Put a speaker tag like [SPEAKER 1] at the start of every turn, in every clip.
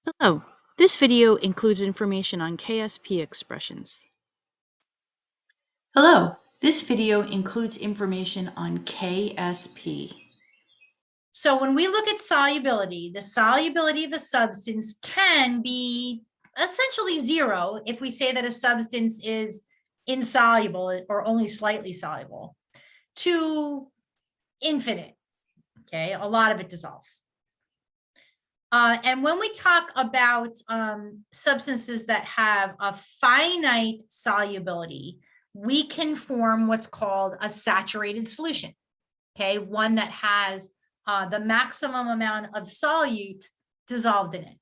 [SPEAKER 1] Hello, this video includes information on Ksp expressions. Hello, this video includes information on Ksp.
[SPEAKER 2] So when we look at solubility, the solubility of a substance can be essentially zero if we say that a substance is insoluble or only slightly soluble, to infinite. Okay, a lot of it dissolves. And when we talk about substances that have a finite solubility, we can form what's called a saturated solution. Okay, one that has the maximum amount of solute dissolved in it.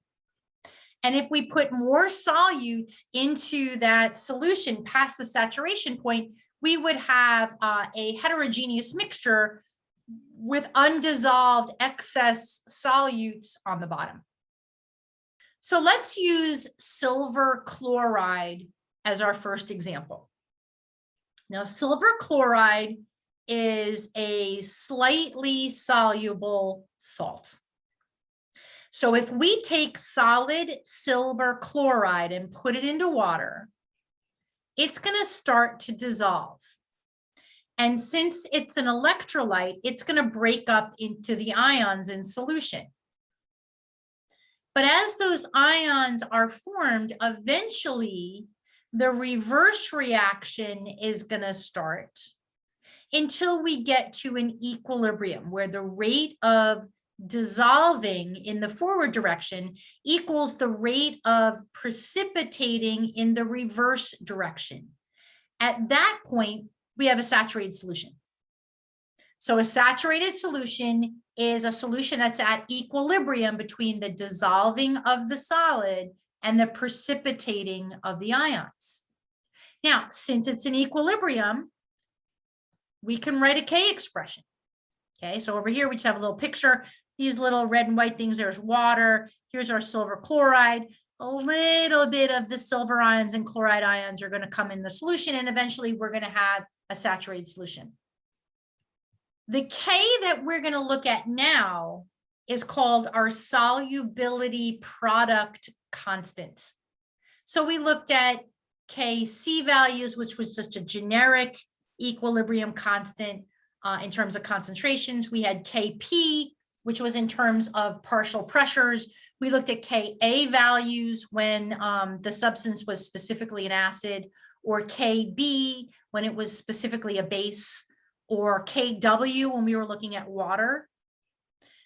[SPEAKER 2] And if we put more solute into that solution past the saturation point, we would have a heterogeneous mixture with undissolved excess solutes on the bottom. So let's use silver chloride as our first example. Now, silver chloride is a slightly soluble salt. So if we take solid silver chloride and put it into water, it's going to start to dissolve. And since it's an electrolyte, it's going to break up into the ions in solution. But as those ions are formed, eventually the reverse reaction is going to start until we get to an equilibrium where the rate of dissolving in the forward direction equals the rate of precipitating in the reverse direction. At that point, we have a saturated solution. So a saturated solution is a solution that's at equilibrium between the dissolving of the solid and the precipitating of the ions. Now, since it's in equilibrium, we can write a K expression. Okay, so over here, we just have a little picture. These little red and white things, there's water. Here's our silver chloride. A little bit of the silver ions and chloride ions are going to come in the solution, and eventually we're going to have a saturated solution. The K that we're going to look at now is called our solubility product constant. So we looked at Kc values, which was just a generic equilibrium constant in terms of concentrations. We had Kp, which was in terms of partial pressures. We looked at Ka values when the substance was specifically an acid, or Kb when it was specifically a base, or Kw when we were looking at water.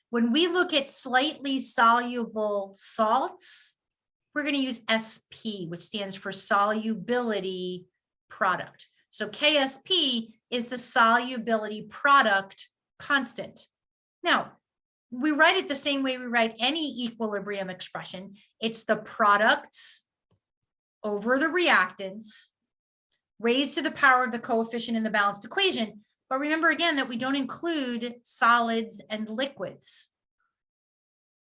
[SPEAKER 2] When we look at slightly soluble salts, we're going to use Sp, which stands for solubility product. So Ksp is the solubility product constant. Now, we write it the same way we write any equilibrium expression. It's the products over the reactants raised to the power of the coefficient in the balanced equation. But remember again that we don't include solids and liquids.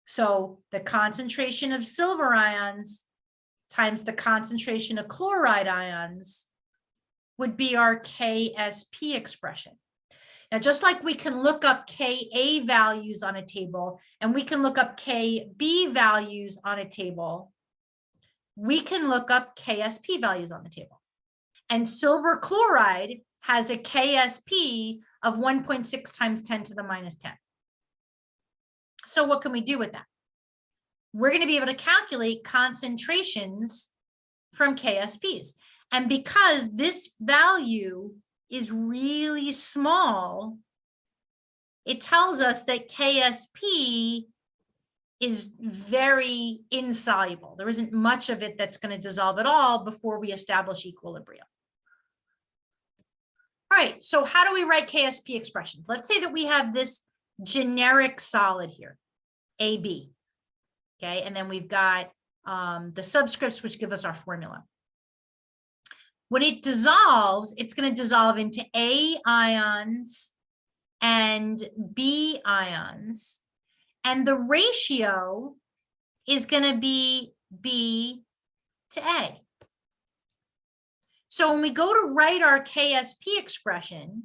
[SPEAKER 2] So the concentration of silver ions times the concentration of chloride ions would be our Ksp expression. Now, just like we can look up Ka values on a table and we can look up Kb values on a table, we can look up Ksp values on the table. And silver chloride has a Ksp of 1.6 times 10 to the minus 10. So what can we do with that? We're going to be able to calculate concentrations from Ksps. And because this value is really small, it tells us that Ksp is very insoluble. There isn't much of it that's going to dissolve at all before we establish equilibrium. All right, so how do we write Ksp expressions? Let's say that we have this generic solid here, AB. Okay, and then we've got the subscripts, which give us our formula. When it dissolves, it's going to dissolve into A ions and B ions. And the ratio is going to be B to A. So when we go to write our Ksp expression,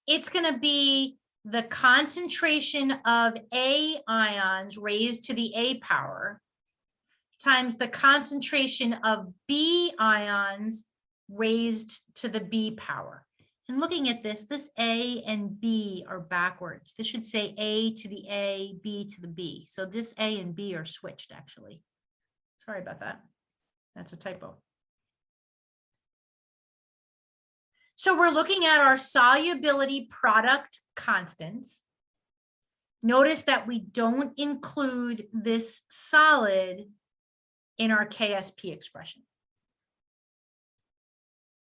[SPEAKER 2] it's going to be the concentration of A ions raised to the A power times the concentration of B ions raised to the B power. And looking at this, this A and B are backwards. This should say A to the A, B to the B. So this A and B are switched, actually. Sorry about that. That's a typo. So we're looking at our solubility product constants. Notice that we don't include this solid in our KSP expression.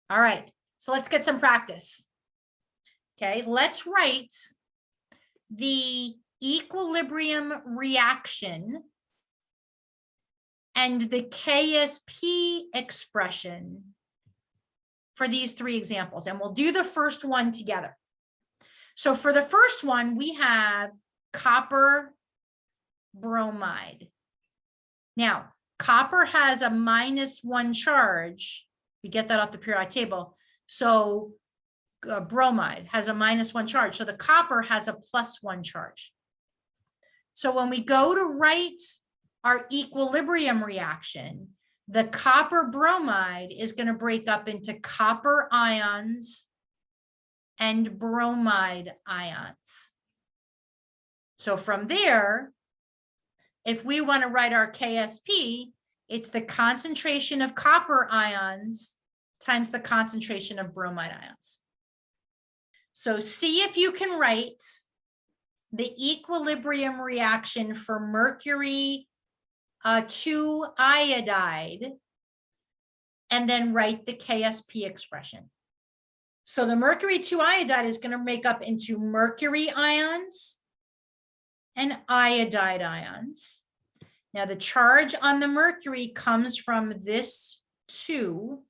[SPEAKER 2] All right, so let's get some practice. Okay, let's write the equilibrium reaction and the KSP expression for these three examples, and we'll do the first one together. So for the first one, we have copper bromide. Now, copper has a -1 charge. We get that off the periodic table. So bromide has a -1 charge. So the copper has a +1 charge. So when we go to write our equilibrium reaction, the copper bromide is going to break up into copper ions and bromide ions. So from there, if we want to write our KSP, it's the concentration of copper ions times the concentration of bromide ions. So see if you can write the equilibrium reaction for mercury 2 iodide and then write the KSP expression. So the mercury 2 iodide is going to make up into mercury ions and iodide ions. Now the charge on the mercury comes from this 2,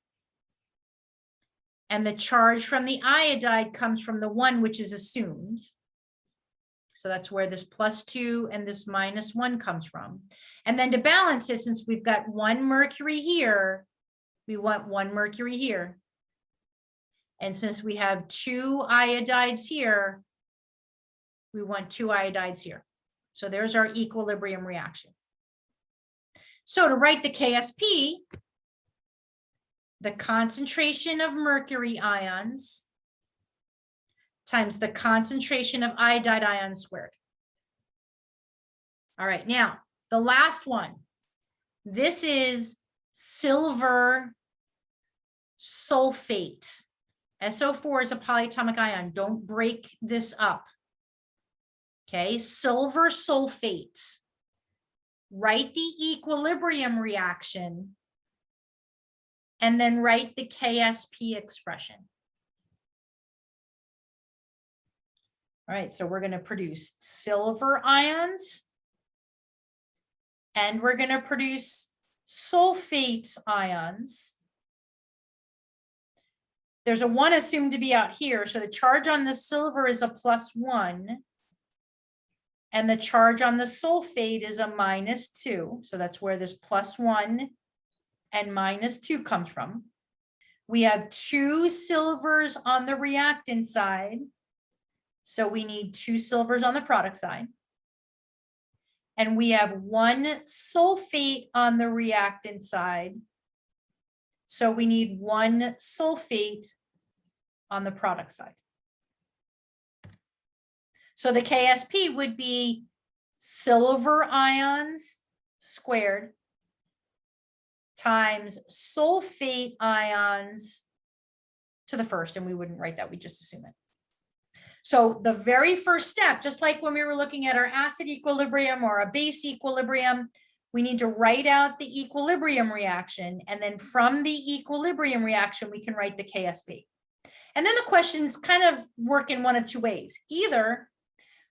[SPEAKER 2] and the charge from the iodide comes from the 1, which is assumed. So that's where this +2 and this -1 comes from. And then to balance it, since we've got 1 mercury here, we want 1 mercury here. And since we have 2 iodides here, we want 2 iodides here. So there's our equilibrium reaction. So to write the KSP, the concentration of mercury ions times the concentration of iodide ions squared. All right, now the last one. This is silver sulfate. SO4 is a polyatomic ion. Don't break this up. Okay, silver sulfate. Write the equilibrium reaction and then write the KSP expression. All right, so we're going to produce silver ions and we're going to produce sulfate ions. There's a 1 assumed to be out here, so the charge on the silver is a +1 and the charge on the sulfate is a -2. So that's where this +1 and -2 comes from. We have 2 silvers on the reactant side. So we need 2 silvers on the product side. And we have 1 sulfate on the reactant side. So we need 1 sulfate on the product side. So the KSP would be silver ions squared times sulfate ions to the first, and we wouldn't write that, we just assume it. So the very first step, just like when we were looking at our acid equilibrium or a base equilibrium, we need to write out the equilibrium reaction, and then from the equilibrium reaction, we can write the KSP. And then the questions kind of work in one of 2 ways. Either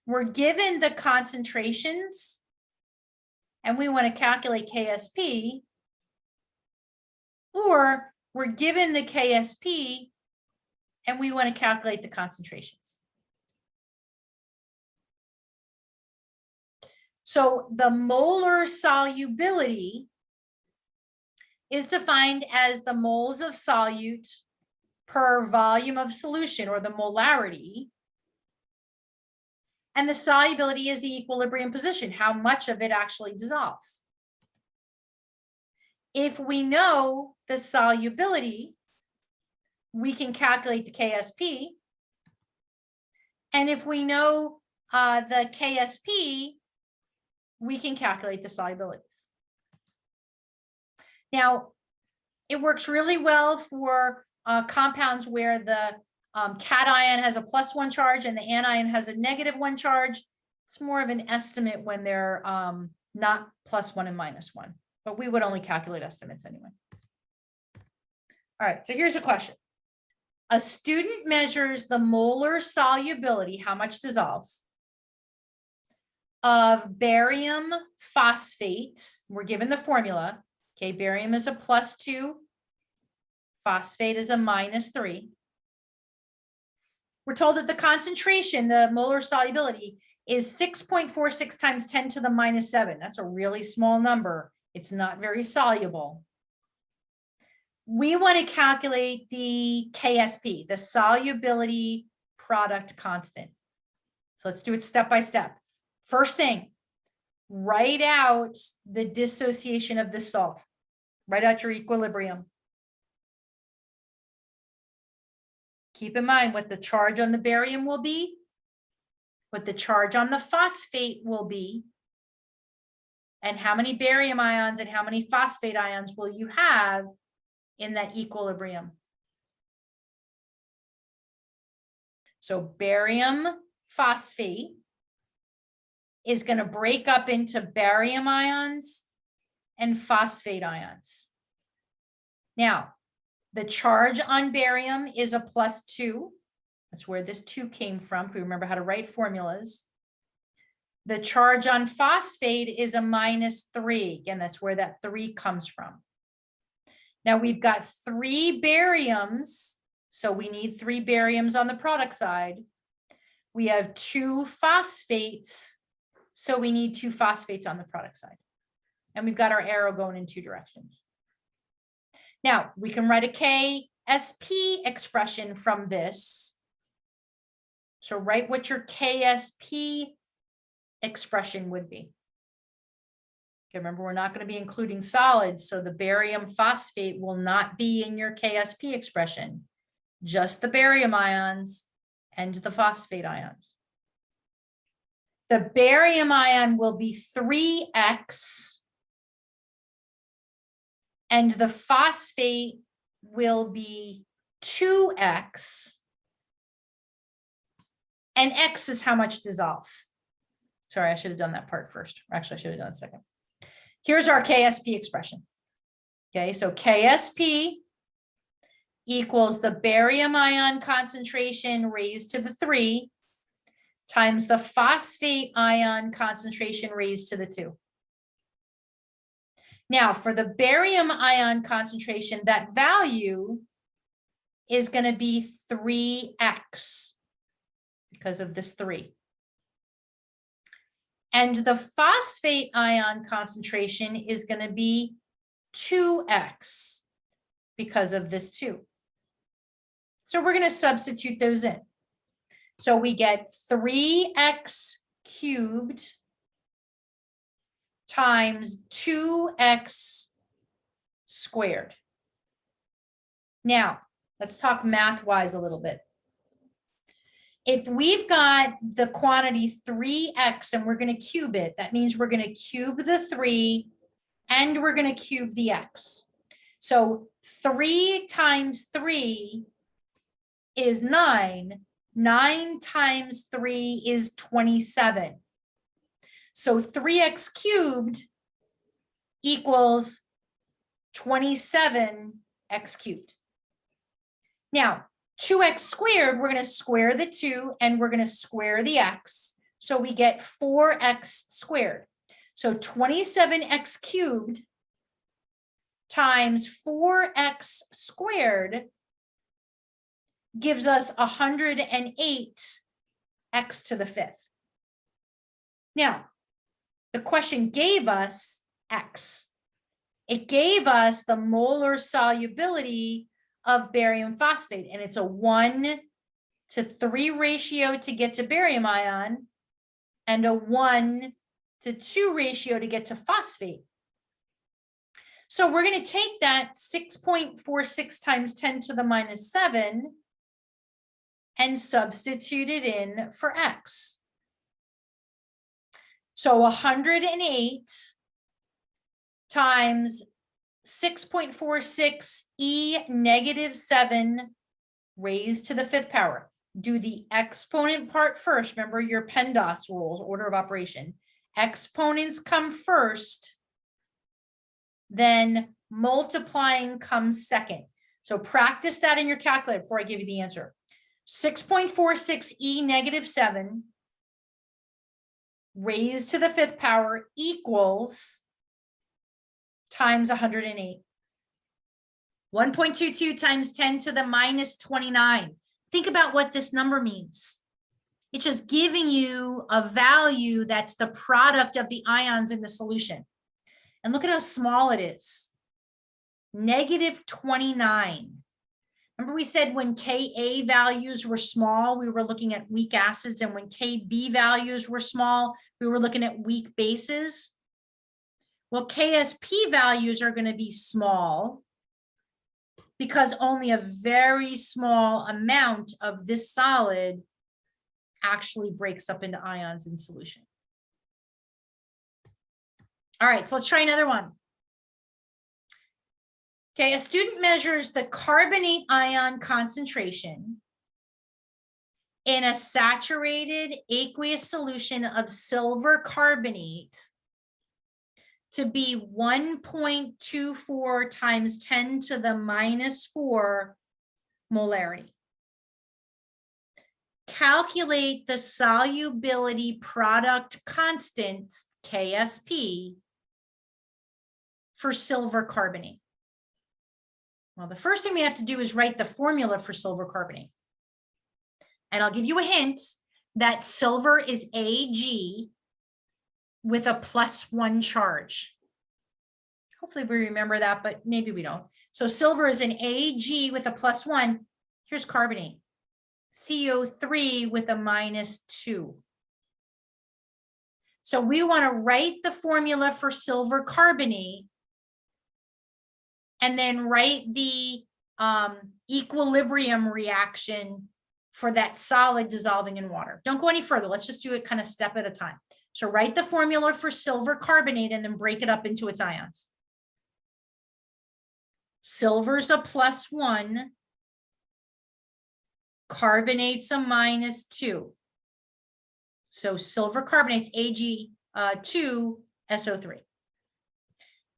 [SPEAKER 2] we're given the concentrations and we want to calculate KSP, or we're given the KSP and we want to calculate the concentrations. So the molar solubility is defined as the moles of solute per volume of solution, or the molarity. And the solubility is the equilibrium position, how much of it actually dissolves. If we know the solubility, we can calculate the Ksp. And if we know the Ksp, we can calculate the solubilities. Now, it works really well for compounds where the cation has a +1 charge and the anion has a -1 charge. It's more of an estimate when they're not +1 and -1, but we would only calculate estimates anyway. All right, so here's a question. A student measures the molar solubility, how much dissolves, of barium phosphate. We're given the formula. Okay, barium is a +2, phosphate is a -3. We're told that the concentration, the molar solubility, is 6.46 times 10 to the -7. That's a really small number. It's not very soluble. We want to calculate the Ksp, the solubility product constant. So let's do it step by step. First thing, write out the dissociation of the salt. Write out your equilibrium. Keep in mind what the charge on the barium will be, what the charge on the phosphate will be, and how many barium ions and how many phosphate ions will you have in that equilibrium. So barium phosphate is going to break up into barium ions and phosphate ions. Now, the charge on barium is a +2. That's where this 2 came from, if we remember how to write formulas. The charge on phosphate is a -3. Again, that's where that 3 comes from. Now we've got 3 bariums, so we need 3 bariums on the product side. We have 2 phosphates, so we need 2 phosphates on the product side. And we've got our arrow going in 2 directions. Now, we can write a Ksp expression from this. So write what your Ksp expression would be. Okay, remember, we're not going to be including solids, so the barium phosphate will not be in your Ksp expression, just the barium ions and the phosphate ions. The barium ion will be 3x, and the phosphate will be 2x, and x is how much dissolves. Sorry, I should have done that part first. Actually, I should have done it second. Here's our Ksp expression. Okay, so Ksp equals the barium ion concentration raised to the 3 times the phosphate ion concentration raised to the 2. Now, for the barium ion concentration, that value is going to be 3x because of this 3. And the phosphate ion concentration is going to be 2x because of this 2. So we're going to substitute those in. So we get 3x cubed times 2x squared. Now, let's talk math-wise a little bit. If we've got the quantity 3x and we're going to cube it, that means we're going to cube the 3 and we're going to cube the x. So 3 times 3 is 9. 9 times 3 is 27. So 3x cubed equals 27x cubed. Now, 2x squared, we're going to square the 2 and we're going to square the x. So we get 4x squared. So 27x cubed times 4x squared gives us 108 x to the 5th. Now, the question gave us x. It gave us the molar solubility of barium phosphate, and it's a 1:3 ratio to get to barium ion and a 1:2 ratio to get to phosphate. So we're going to take that 6.46 times 10 to the minus 7 and substitute it in for x. So 108 times 6.46 e negative 7 raised to the 5th power. Do the exponent part first. Remember your PEMDAS rules, order of operation. Exponents come first, then multiplying comes second. So practice that in your calculator before I give you the answer. 6.46 e negative 7 raised to the 5th power equals times 108. 1.22 times 10 to the minus 29. Think about what this number means. It's just giving you a value that's the product of the ions in the solution. And look at how small it is. Negative 29. Remember we said when Ka values were small, we were looking at weak acids, and when Kb values were small, we were looking at weak bases. Well, Ksp values are going to be small because only a very small amount of this solid actually breaks up into ions in solution. All right, so let's try another one. Okay, a student measures the carbonate ion concentration in a saturated aqueous solution of silver carbonate to be 1.24 times 10 to the minus 4 molarity. Calculate the solubility product constant, Ksp, for silver carbonate. Well, the first thing we have to do is write the formula for silver carbonate. And I'll give you a hint that silver is Ag with a +1 charge. Hopefully we remember that, but maybe we don't. So silver is an Ag with a +1. Here's carbonate. CO3 with a -2. So we want to write the formula for silver carbonate and then write the equilibrium reaction for that solid dissolving in water. Don't go any further. Let's just do it kind of step at a time. So write the formula for silver carbonate and then break it up into its ions. Silver's a +1. Carbonate's a -2. So silver carbonate's Ag2SO3.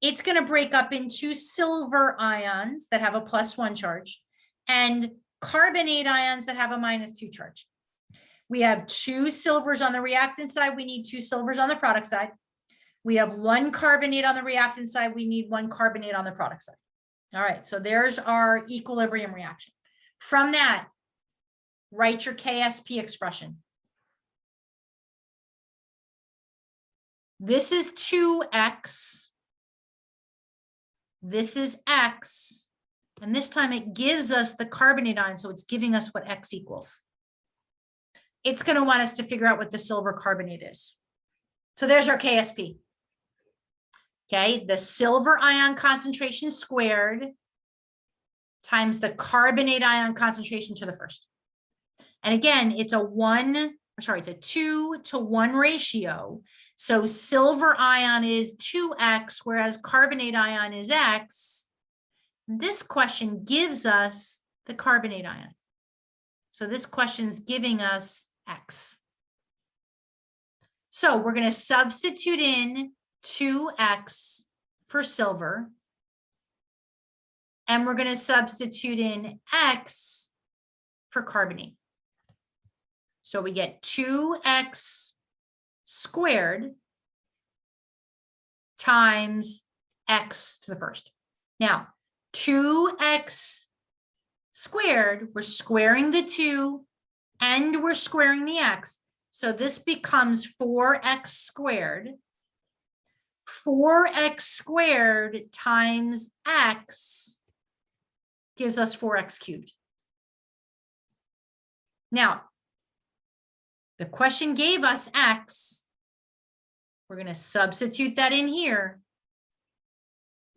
[SPEAKER 2] It's going to break up into silver ions that have a +1 charge and carbonate ions that have a -2 charge. We have 2 silvers on the reactant side. We need 2 silvers on the product side. We have 1 carbonate on the reactant side. We need 1 carbonate on the product side. All right, so there's our equilibrium reaction. From that, write your Ksp expression. This is 2x. This is x. And this time it gives us the carbonate ion, so it's giving us what x equals. It's going to want us to figure out what the silver carbonate is. So there's our Ksp. Okay, the silver ion concentration squared times the carbonate ion concentration to the first. And again, it's a 2-to-1 ratio. So silver ion is 2x, whereas carbonate ion is x. This question gives us the carbonate ion. So this question's giving us x. So we're going to substitute in 2x for silver. And we're going to substitute in x for carbonate. So we get 2x squared times x to the first. Now, 2x squared, we're squaring the 2 and we're squaring the x. So this becomes 4x squared. 4x squared times x gives us 4x cubed. Now, the question gave us x. We're going to substitute that in here.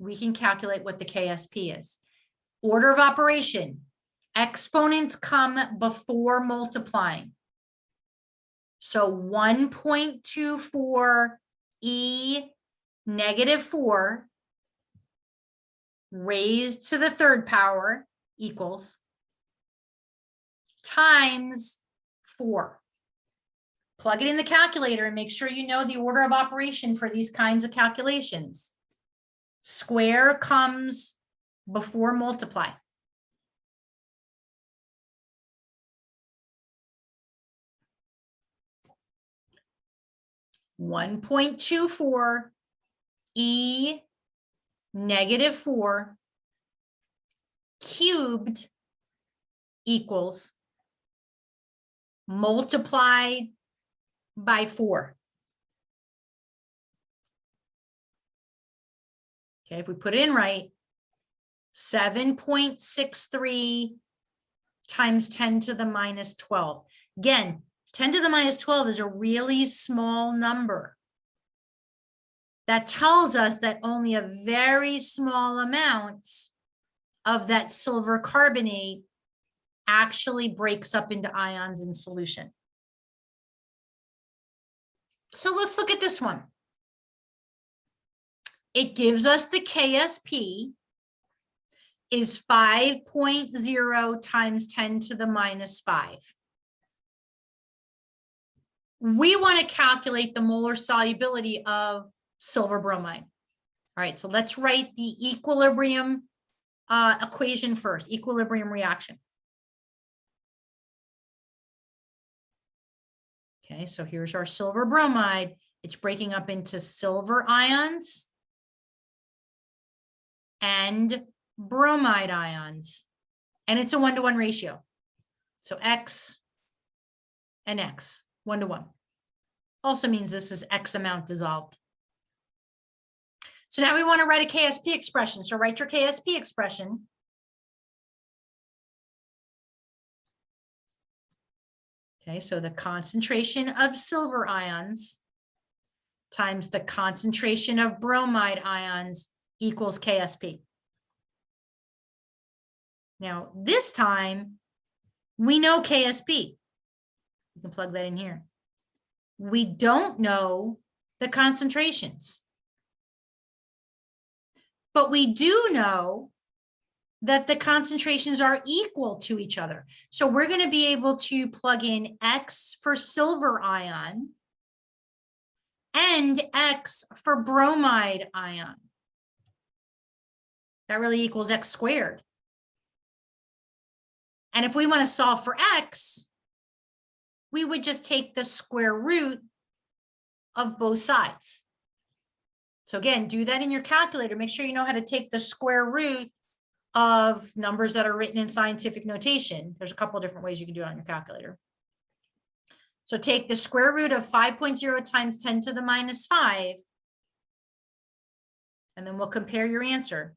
[SPEAKER 2] we can calculate what the KSP is. Order of operation, exponents come before multiplying. So 1.24 e negative 4 raised to the third power equals times 4. Plug it in the calculator and make sure you know the order of operation for these kinds of calculations. Square comes before multiply. (1.24 e negative 4 cubed equals multiplied by 4. Okay, if we put it in right, 7.63 times 10 to the minus 12. Again, 10 to the minus 12 is a really small number. That tells us that only a very small amount of that silver carbonate actually breaks up into ions in solution. So let's look at this one. It gives us the KSP is 5.0 times 10 to the minus 5. We want to calculate the molar solubility of silver bromide. All right, so let's write the equilibrium equation first, equilibrium reaction. Okay, so here's our silver bromide. It's breaking up into silver ions and bromide ions, and it's a 1-to-1 ratio. So X and X, 1-to-1. Also means this is X amount dissolved. So now we want to write a KSP expression. So write your KSP expression. Okay, so the concentration of silver ions times the concentration of bromide ions equals KSP. Now, this time, we know KSP. You can plug that in here. We don't know the concentrations. But we do know that the concentrations are equal to each other. So we're going to be able to plug in X for silver ion and X for bromide ion. That really equals X squared. And if we want to solve for X, we would just take the square root of both sides. So again, do that in your calculator. Make sure you know how to take the square root of numbers that are written in scientific notation. There's a couple of different ways you can do it on your calculator. So take the square root of 5.0 times 10 to the minus 5, and then we'll compare your answer.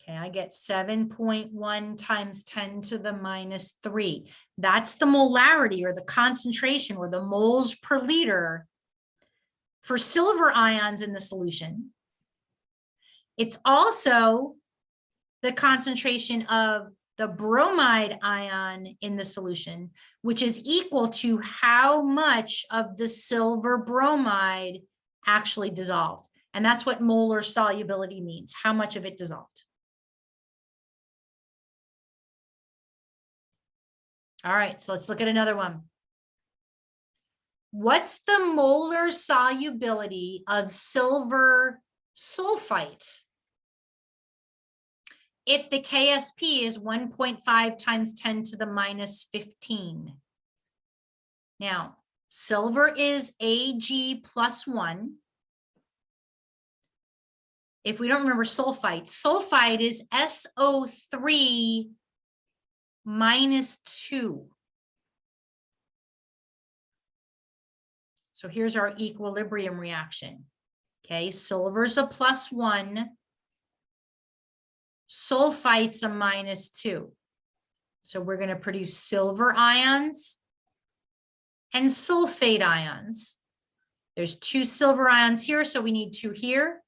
[SPEAKER 2] Okay, I get 7.1 times 10 to the minus 3. That's the molarity, or the concentration, or the moles per liter for silver ions in the solution. It's also the concentration of the bromide ion in the solution, which is equal to how much of the silver bromide actually dissolved. And that's what molar solubility means, how much of it dissolved. All right, so let's look at another one. What's the molar solubility of silver sulfite if the KSP is 1.5 times 10 to the minus 15? Now, silver is Ag plus 1. If we don't remember sulfite, sulfite is SO3 minus 2. So here's our equilibrium reaction. Okay, silver's a plus 1, sulfite's a minus 2. So we're going to produce silver ions and sulfate ions. There's 2 silver ions here, so we need 2 here.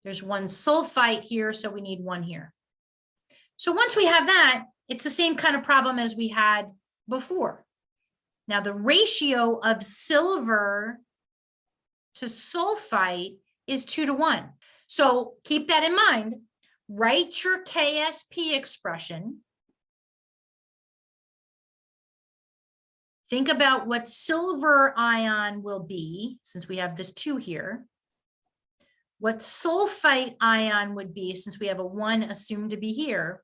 [SPEAKER 2] There's 1 sulfite here, so we need 1 here. So once we have that, it's the same kind of problem as we had before. Now the ratio of silver to sulfite is 2:1. So keep that in mind. Write your Ksp expression. Think about what silver ion will be, since we have this 2 here. What sulfite ion would be, since we have a 1 assumed to be here.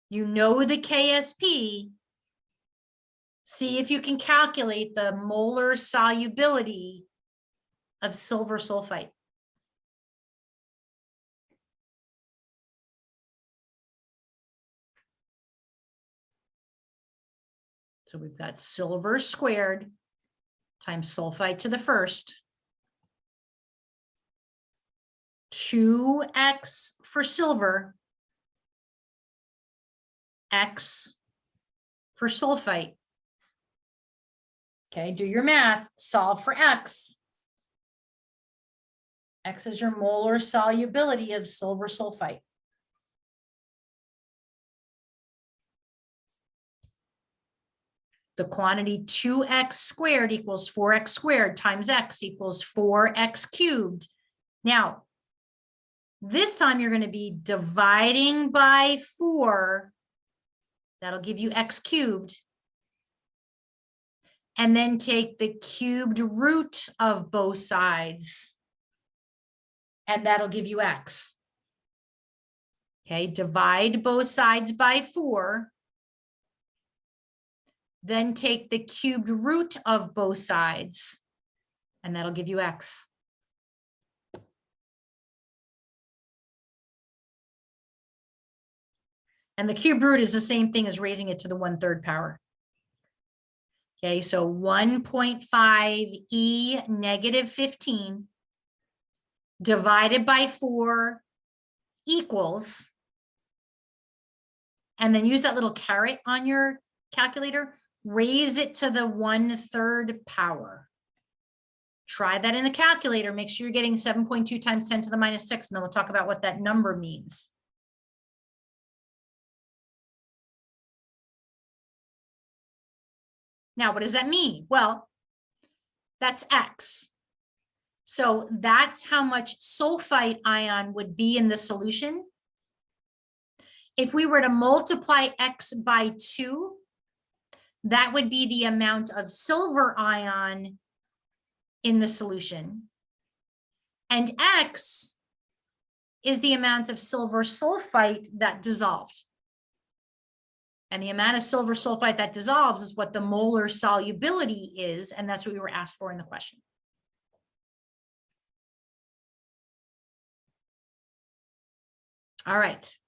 [SPEAKER 2] You know the Ksp. See if you can calculate the molar solubility of silver sulfite. So we've got silver squared times sulfite to the first. 2x for silver, x for sulfite. Okay, do your math, solve for x. X is your molar solubility of silver sulfite. The quantity 2x squared equals 4x squared times x equals 4x cubed. Now, this time you're going to be dividing by 4. That'll give you x cubed. And then take the cubed root of both sides. And that'll give you x. Okay, divide both sides by 4. Then take the cubed root of both sides, and that'll give you x. And the cubed root is the same thing as raising it to the 1/3 power. Okay, so 1.5 e negative 15 divided by 4 equals, and then use that little caret on your calculator, raise it to the 1/3 power. Try that in the calculator. Make sure you're getting 7.2 times 10 to the minus 6, and then we'll talk about what that number means. Now, what does that mean? Well, that's x. So that's how much sulfite ion would be in the solution. If we were to multiply x by 2, that would be the amount of silver ion in the solution. And x is the amount of silver sulfite that dissolved. And the amount of silver sulfite that dissolves is what the molar solubility is, and that's what we were asked for in the question. All right.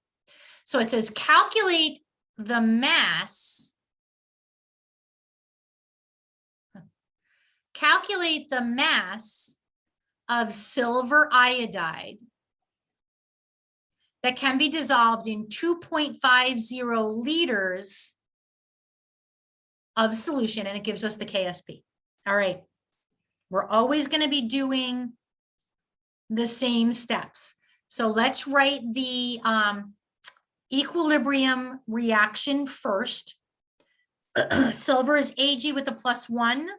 [SPEAKER 2] So it says calculate the mass. Calculate the mass of silver iodide that can be dissolved in 2.50 liters of solution, and it gives us the Ksp. All right. We're always going to be doing the same steps. So let's write the equilibrium reaction first. Silver is Ag with a +1.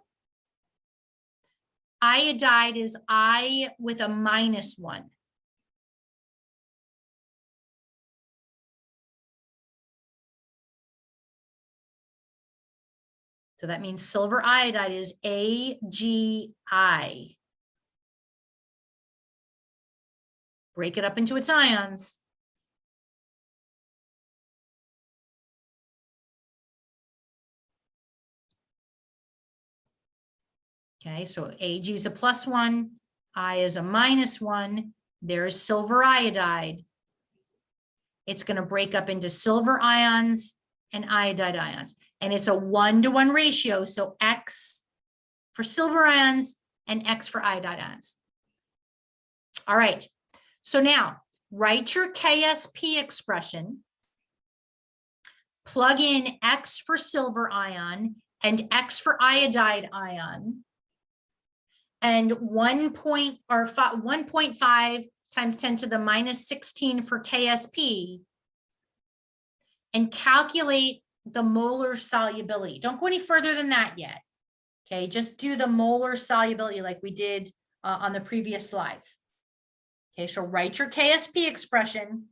[SPEAKER 2] Iodide is I with a -1. So that means silver iodide is AgI. Break it up into its ions. Okay, so Ag is a +1, I is a -1. There's silver iodide. It's going to break up into silver ions and iodide ions. And it's a 1-to-1 ratio. So X for silver ions and X for iodide ions. All right. So now write your Ksp expression. Plug in X for silver ion and X for iodide ion, and 1.5 times 10 to the minus 16 for Ksp, and calculate the molar solubility. Don't go any further than that yet. Okay, just do the molar solubility like we did on the previous slides. Okay, so write your Ksp expression,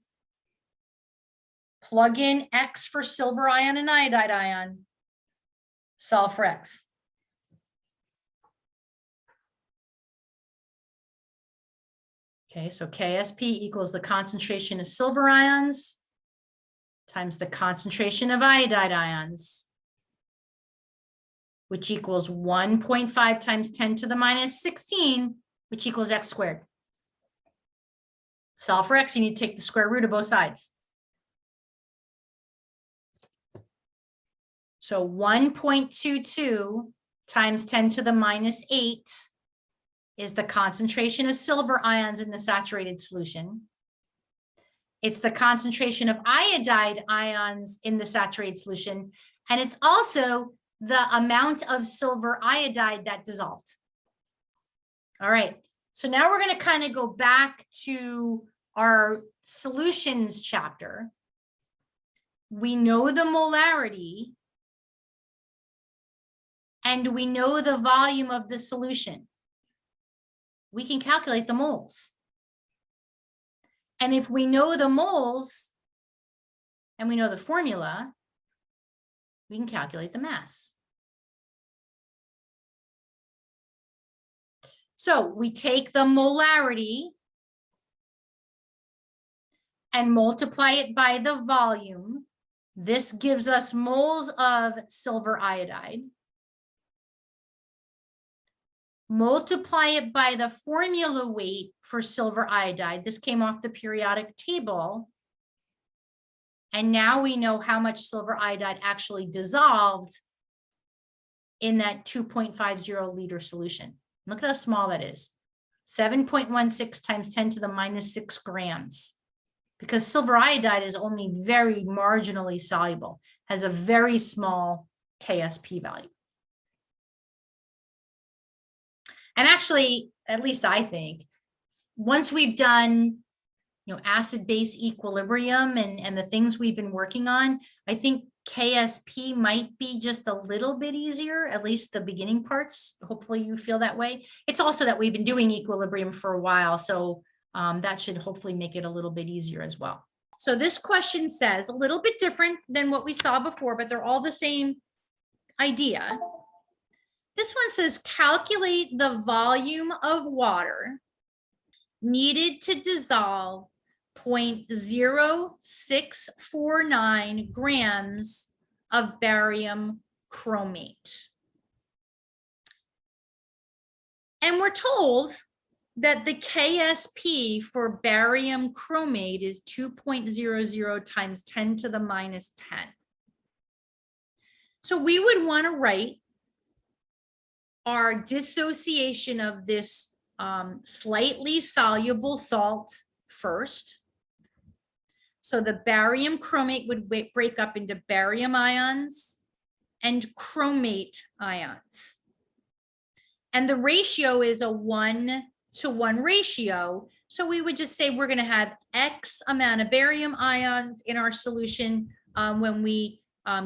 [SPEAKER 2] plug in X for silver ion and iodide ion, solve for X. Okay, so Ksp equals the concentration of silver ions times the concentration of iodide ions, which equals 1.5 times 10 to the minus 16, which equals X squared. Solve for X, you need to take the square root of both sides. So 1.22 times 10 to the minus 8 is the concentration of silver ions in the saturated solution. It's the concentration of iodide ions in the saturated solution. And it's also the amount of silver iodide that dissolved. All right. So now we're going to kind of go back to our solutions chapter. We know the molarity and we know the volume of the solution. We can calculate the moles. And if we know the moles and we know the formula, we can calculate the mass. So we take the molarity and multiply it by the volume. This gives us moles of silver iodide. Multiply it by the formula weight for silver iodide. This came off the periodic table. And now we know how much silver iodide actually dissolved in that 2.50 liter solution. Look at how small that is. 7.16 times 10 to the minus 6 grams. Because silver iodide is only very marginally soluble, has a very small Ksp value. And actually, at least I think, once we've done, acid-base equilibrium and the things we've been working on, I think Ksp might be just a little bit easier, at least the beginning parts. Hopefully you feel that way. It's also that we've been doing equilibrium for a while, so that should hopefully make it a little bit easier as well. So this question says a little bit different than what we saw before, but they're all the same idea. This one says, calculate the volume of water needed to dissolve 0.0649 grams of barium chromate. And we're told that the Ksp for barium chromate is 2.00 times 10 to the minus 10. So we would want to write our dissociation of this slightly soluble salt first. So the barium chromate would break up into barium ions and chromate ions. And the ratio is a 1-to-1 ratio. So we would just say we're going to have X amount of barium ions in our solution when we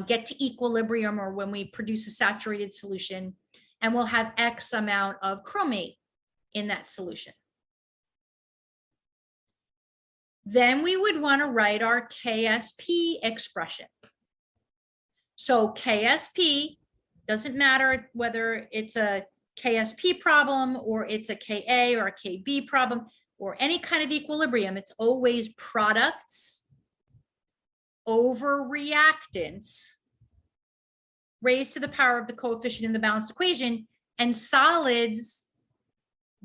[SPEAKER 2] get to equilibrium or when we produce a saturated solution. And we'll have X amount of chromate in that solution. Then we would want to write our Ksp expression. So Ksp, doesn't matter whether it's a Ksp problem or it's a Ka or a Kb problem or any kind of equilibrium, it's always products over reactants raised to the power of the coefficient in the balanced equation, and solids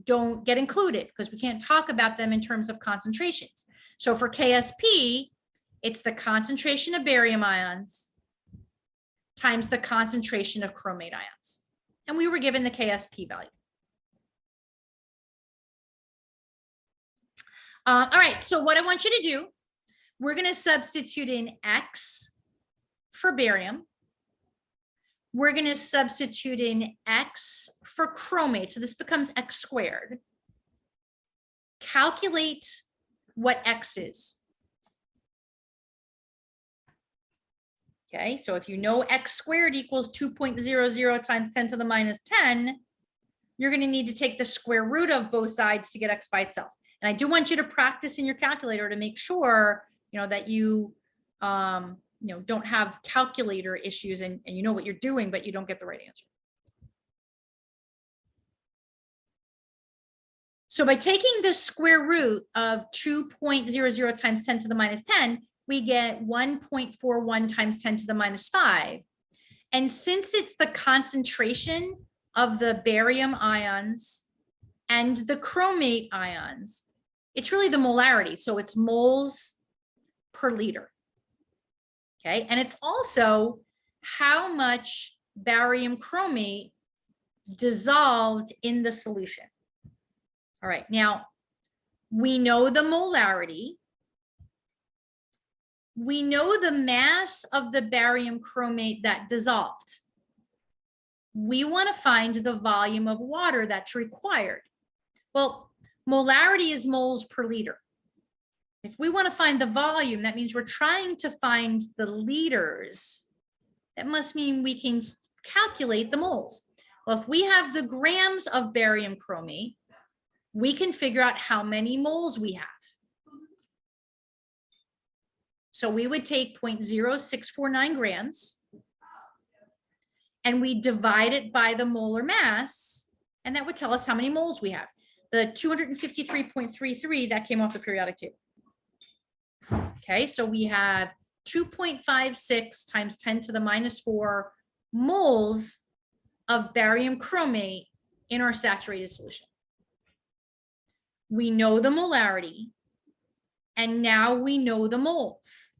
[SPEAKER 2] don't get included because we can't talk about them in terms of concentrations. So for Ksp, it's the concentration of barium ions times the concentration of chromate ions. And we were given the Ksp value. All right, so what I want you to do, we're going to substitute in X for barium. we're going to substitute in X for chromate. So this becomes X squared. Calculate what X is. Okay, so if you know X squared equals 2.00 times 10 to the minus 10, you're going to need to take the square root of both sides to get X by itself. And I do want you to practice in your calculator to make sure, that you, don't have calculator issues and you know what you're doing, but you don't get the right answer. So by taking the square root of 2.00 times 10 to the minus 10, we get 1.41 times 10 to the minus 5. And since it's the concentration of the barium ions and the chromate ions, it's really the molarity. So it's moles per liter. Okay, and it's also how much barium chromate dissolved in the solution. All right, now we know the molarity. We know the mass of the barium chromate that dissolved. We want to find the volume of water that's required. Well, molarity is moles per liter. If we want to find the volume, that means we're trying to find the liters. That must mean we can calculate the moles. Well, if we have the grams of barium chromate, we can figure out how many moles we have. So we would take 0.0649 grams and we divide it by the molar mass, and that would tell us how many moles we have. The 253.33, that came off the periodic table. Okay, so we have 2.56 times 10 to the minus 4 moles of barium chromate in our saturated solution. We know the molarity, and now we know the moles.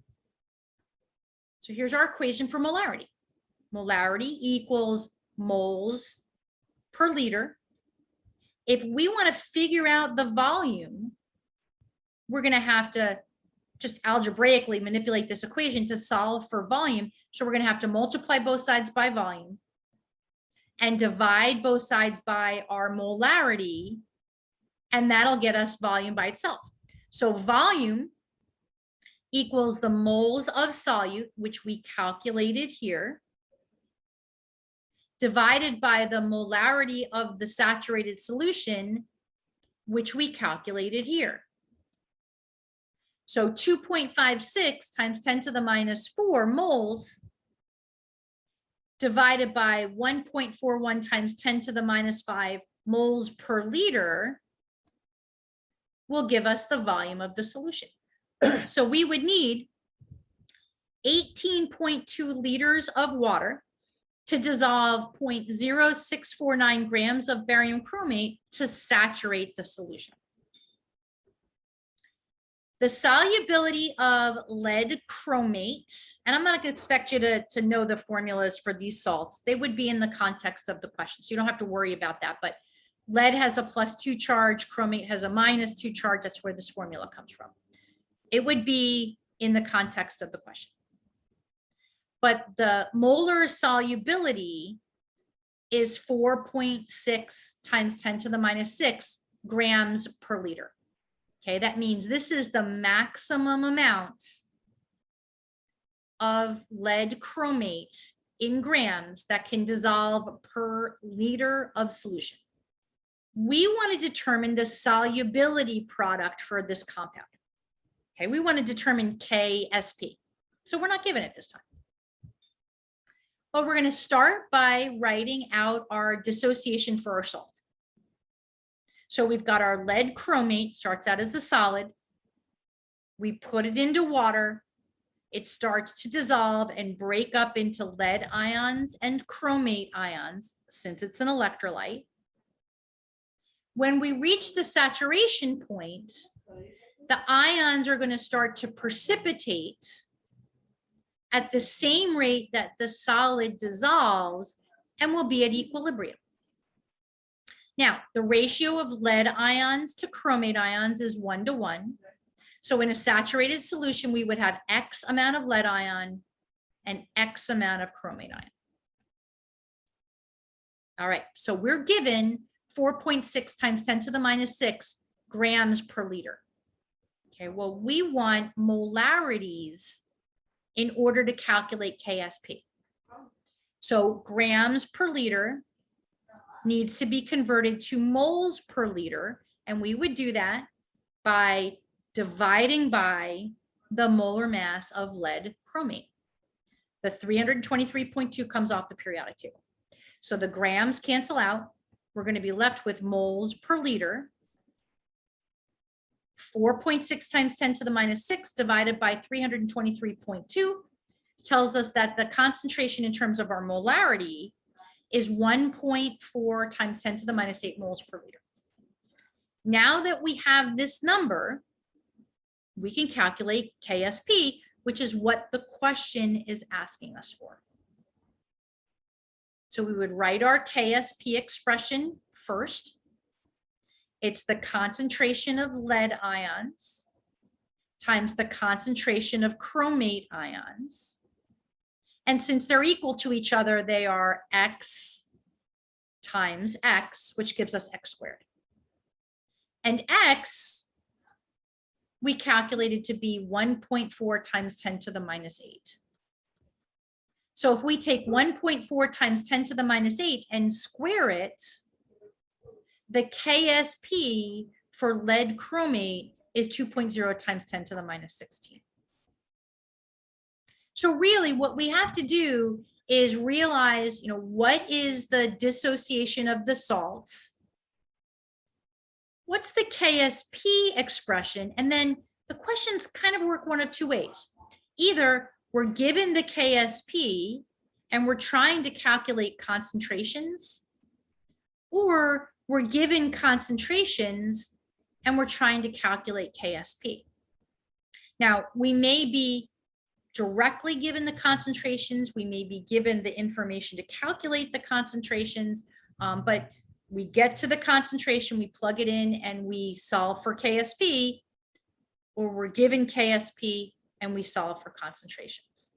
[SPEAKER 2] So here's our equation for molarity. Molarity equals moles per liter. If we want to figure out the volume, we're going to have to just algebraically manipulate this equation to solve for volume. So we're going to have to multiply both sides by volume and divide both sides by our molarity, and that'll get us volume by itself. So volume equals the moles of solute, which we calculated here, divided by the molarity of the saturated solution, which we calculated here. So 2.56 times 10 to the minus 4 moles divided by 1.41 times 10 to the minus 5 moles per liter will give us the volume of the solution. So we would need 18.2 liters of water to dissolve 0.0649 grams of barium chromate to saturate the solution. The solubility of lead chromate, and I'm not going to expect you to know the formulas for these salts. They would be in the context of the question, so you don't have to worry about that. But lead has a +2 charge, chromate has a -2 charge. That's where this formula comes from. It would be in the context of the question. But the molar solubility is 4.6 times 10 to the minus 6 grams per liter. Okay, that means this is the maximum amount of lead chromate in grams that can dissolve per liter of solution. We want to determine the solubility product for this compound. Okay, we want to determine Ksp. So we're not given it this time. Well, we're going to start by writing out our dissociation for our salt. So we've got our lead chromate, starts out as a solid. We put it into water. It starts to dissolve and break up into lead ions and chromate ions, since it's an electrolyte. When we reach the saturation point, the ions are going to start to precipitate at the same rate that the solid dissolves and will be at equilibrium. Now, the ratio of lead ions to chromate ions is 1:1. So in a saturated solution, we would have X amount of lead ion and X amount of chromate ion. All right, so we're given 4.6 times 10 to the minus 6 grams per liter. Okay, well, we want molarities in order to calculate KSP. So grams per liter needs to be converted to moles per liter, and we would do that by dividing by the molar mass of lead chromate. The 323.2 comes off the periodic table. So the grams cancel out. We're going to be left with moles per liter. 4.6 times 10 to the minus 6 divided by 323.2 tells us that the concentration in terms of our molarity is 1.4 times 10 to the minus 8 moles per liter. Now that we have this number, we can calculate KSP, which is what the question is asking us for. So we would write our KSP expression first. It's the concentration of lead ions times the concentration of chromate ions. And since they're equal to each other, they are X times X, which gives us X squared. And X, we calculated to be 1.4 times 10 to the minus 8. So if we take 1.4 times 10 to the minus 8 and square it, the KSP for lead chromate is 2.0 times 10 to the minus 16. So really what we have to do is realize, what is the dissociation of the salts? What's the KSP expression? And then the questions kind of work one of two ways. Either we're given the KSP and we're trying to calculate concentrations, or we're given concentrations and we're trying to calculate KSP. Now, we may be directly given the concentrations, we may be given the information to calculate the concentrations, but we get to the concentration, we plug it in and we solve for KSP, or we're given KSP and we solve for concentrations.